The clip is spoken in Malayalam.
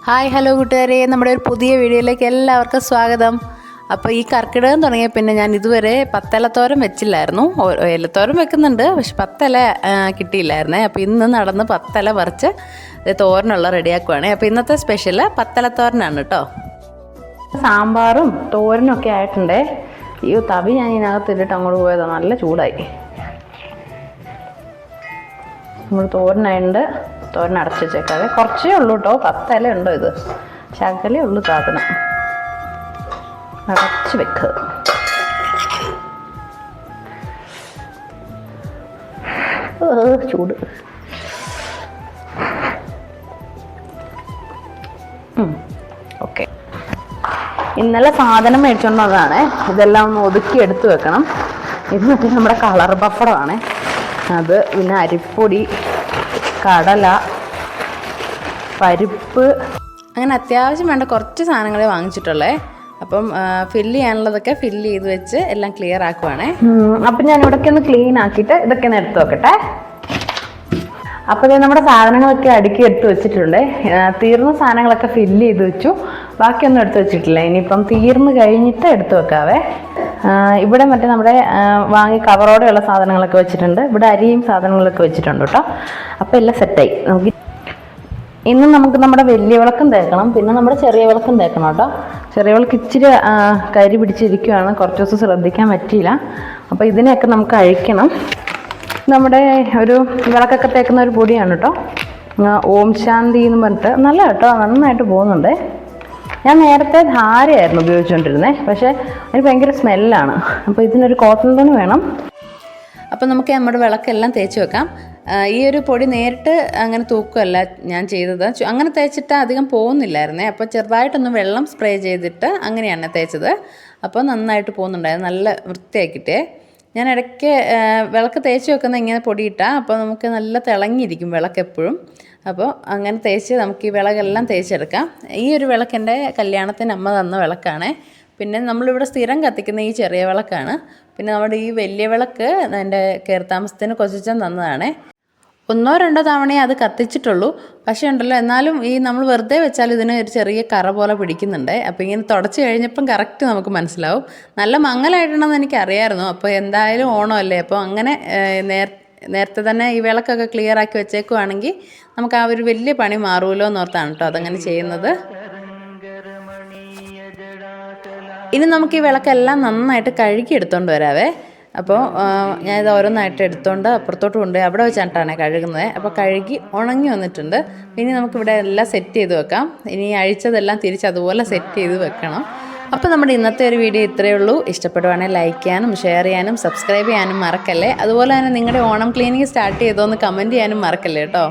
ഹായ് ഹലോ കൂട്ടുകാരെ, നമ്മുടെ ഒരു പുതിയ വീഡിയോയിലേക്ക് എല്ലാവർക്കും സ്വാഗതം. അപ്പോൾ ഈ കർക്കിടകം തുടങ്ങിയ പിന്നെ ഞാൻ ഇതുവരെ പത്തലത്തോരൻ വെച്ചില്ലായിരുന്നു. ഏലത്തോരൻ വെക്കുന്നുണ്ട്, പക്ഷെ പത്തല കിട്ടിയില്ലായിരുന്നേ. അപ്പോൾ ഇന്ന് നടന്ന് പത്തല പറിച്ച് തോരനുള്ള റെഡിയാക്കുവാണ്. അപ്പോൾ ഇന്നത്തെ സ്പെഷ്യൽ പത്തലത്തോരനാണ് കേട്ടോ. സാമ്പാറും തോരനും ഒക്കെ ആയിട്ടുണ്ടേ. ഈ തവി ഞാൻ ഇതിനകത്ത് ഇട്ടിട്ട് അങ്ങോട്ട് പോയതാണ്, നല്ല ചൂടായി. നമ്മൾ തോരനായിട്ടുണ്ട്. തോരൻ അടച്ച് വെച്ചേക്കാതെ കുറച്ചേ ഉള്ളൂ കേട്ടോ, 10 ഇല ഉണ്ടോ, ഇത് ശകലേ ഉള്ളൂ സാധനം. അടച്ച് വെക്കുക. ചൂട്. ഓക്കെ, ഇന്നലെ സാധനം മേടിച്ചോണ്ടതാണ്. ഇതെല്ലാം ഒന്ന് ഒതുക്കി എടുത്ത് വെക്കണം. ഇത് മറ്റേ നമ്മുടെ കളർ പപ്പടമാണ്. അത് പിന്നെ അരിപ്പൊടി, കടല, പരിപ്പ്, അങ്ങനെ അത്യാവശ്യം വേണ്ട കുറച്ച് സാധനങ്ങളെ വാങ്ങിച്ചിട്ടുള്ളേ. അപ്പം ഫില്ല് ചെയ്യാനുള്ളതൊക്കെ ഫില്ല് ചെയ്ത് വെച്ച് എല്ലാം ക്ലിയർ ആക്കുവാണേ. അപ്പം ഞാൻ ഇവിടേക്ക് ഒന്ന് ക്ലീൻ ആക്കിയിട്ട് ഇതൊക്കെ ഒന്ന് എടുത്ത് വെക്കട്ടെ. അപ്പോൾ നമ്മുടെ സാധനങ്ങളൊക്കെ അടുക്കി എടുത്ത് വെച്ചിട്ടുണ്ട്. തീർന്ന സാധനങ്ങളൊക്കെ ഫില്ല് ചെയ്ത് വെച്ചു, ബാക്കിയൊന്നും എടുത്ത് വെച്ചിട്ടില്ല. ഇനിയിപ്പം തീർന്ന് കഴിഞ്ഞിട്ട് എടുത്ത് വെക്കാവേ. ഇവിടെ മറ്റേ നമ്മുടെ വാങ്ങി കവറോടെയുള്ള സാധനങ്ങളൊക്കെ വെച്ചിട്ടുണ്ട്. ഇവിടെ അരിയും സാധനങ്ങളൊക്കെ വെച്ചിട്ടുണ്ട് കേട്ടോ. അപ്പോൾ എല്ലാം സെറ്റായി. നമുക്ക് ഇന്ന് നമ്മുടെ വലിയ വിളക്കും തേക്കണം, പിന്നെ നമ്മുടെ ചെറിയ വിളക്കും തേക്കണം കേട്ടോ. ചെറിയ വിളക്ക് ഇച്ചിരി കരി പിടിച്ചിരിക്കുകയാണ്, കുറച്ച് ദിവസം ശ്രദ്ധിക്കാൻ പറ്റിയില്ല. അപ്പോൾ ഇതിനെയൊക്കെ നമുക്ക് അഴിക്കണം. നമ്മുടെ ഒരു വിളക്കൊക്കെ തേക്കുന്ന ഒരു പൊടിയാണ് കേട്ടോ, ഓം ശാന്തി എന്ന് പറഞ്ഞിട്ട്. നല്ല കേട്ടോ, നന്നായിട്ട് പോകുന്നുണ്ട്. ഞാൻ നേരത്തെ ധാരയായിരുന്നു ഉപയോഗിച്ചുകൊണ്ടിരുന്നത്, പക്ഷേ അതിന് ഭയങ്കര സ്മെല്ലാണ്. അപ്പോൾ ഇതിനൊരു കോട്ടൺ തുണി വേണം. അപ്പോൾ നമുക്ക് നമ്മുടെ വിളക്കെല്ലാം തേച്ച് വെക്കാം. ഈ ഒരു പൊടി നേരിട്ട് അങ്ങനെ തൂക്കുകയല്ല ഞാൻ ചെയ്തത്, അങ്ങനെ തേച്ചിട്ട് അധികം പോകുന്നില്ലായിരുന്നേ. അപ്പോൾ ചെറുതായിട്ടൊന്ന് വെള്ളം സ്പ്രേ ചെയ്തിട്ട് അങ്ങനെയാണ് തേച്ചത്. അപ്പോൾ നന്നായിട്ട് പോകുന്നുണ്ടായിരുന്നു, നല്ല വൃത്തിയാക്കിയിട്ടേ. ഞാൻ ഇടയ്ക്ക് വിളക്ക് തേച്ച് വെക്കുന്ന ഇങ്ങനെ പൊടിയിട്ടാൽ അപ്പോൾ നമുക്ക് നല്ല തിളങ്ങിയിരിക്കും വിളക്ക് എപ്പോഴും. അപ്പോൾ അങ്ങനെ തേച്ച് നമുക്ക് ഈ വിളക്കെല്ലാം തേച്ചെടുക്കാം. ഈ ഒരു വിളക്ക് എൻ്റെ കല്യാണത്തിന് അമ്മ തന്ന വിളക്കാണ്. പിന്നെ നമ്മളിവിടെ സ്ഥിരം കത്തിക്കുന്ന ഈ ചെറിയ വിളക്കാണ്. പിന്നെ നമ്മുടെ ഈ വലിയ വിളക്ക് എൻ്റെ കയറിത്താമസത്തിന് കൊച്ചച്ചൻ തന്നതാണ്. 1-2 തവണയേ അത് കത്തിച്ചിട്ടുള്ളൂ. പക്ഷേ ഉണ്ടല്ലോ, എന്നാലും ഈ നമ്മൾ വെറുതെ വെച്ചാൽ ഇതിന് ഒരു ചെറിയ കറ പോലെ പിടിക്കുന്നുണ്ട്. അപ്പോൾ ഇങ്ങനെ തുടച്ച് കഴിഞ്ഞപ്പം കറക്റ്റ് നമുക്ക് മനസ്സിലാവും. നല്ല മങ്ങലായിട്ടുണ്ടെന്ന് എനിക്കറിയായിരുന്നു. അപ്പോൾ എന്തായാലും ഓണമല്ലേ, അപ്പോൾ അങ്ങനെ നേരത്തെ തന്നെ ഈ വിളക്കൊക്കെ ക്ലിയർ ആക്കി വെച്ചേക്കുവാണെങ്കിൽ നമുക്ക് ആ ഒരു വലിയ പണി മാറുമല്ലോ എന്നോർത്താണ് കേട്ടോ അതങ്ങനെ ചെയ്യുന്നത്. ഇനി നമുക്ക് ഈ വിളക്കെല്ലാം നന്നായിട്ട് കഴുകി എടുത്തുകൊണ്ട് വരാവേ. അപ്പോൾ ഞാനിത് ഓരോന്നായിട്ട് എടുത്തുകൊണ്ട് അപ്പുറത്തോട്ട് കൊണ്ടുപോയി അവിടെ വെച്ചിട്ടാണ് കഴുകുന്നത്. അപ്പോൾ കഴുകി ഉണങ്ങി വന്നിട്ടുണ്ട്. ഇനി നമുക്കിവിടെ എല്ലാം സെറ്റ് ചെയ്ത് വെക്കാം. ഇനി അഴിച്ചതെല്ലാം തിരിച്ച് അതുപോലെ സെറ്റ് ചെയ്ത് വെക്കണം. അപ്പോൾ നമ്മുടെ ഇന്നത്തെ ഒരു വീഡിയോ ഇത്രയേ ഉള്ളൂ. ഇഷ്ടപ്പെടുവാണെങ്കിൽ ലൈക്ക് ചെയ്യാനും ഷെയർ ചെയ്യാനും സബ്സ്ക്രൈബ് ചെയ്യാനും മറക്കല്ലേ. അതുപോലെ തന്നെ നിങ്ങളുടെ ഓണം ക്ലീനിങ് സ്റ്റാർട്ട് ചെയ്തോന്ന് കമൻറ്റ് ചെയ്യാനും മറക്കല്ലേ കേട്ടോ.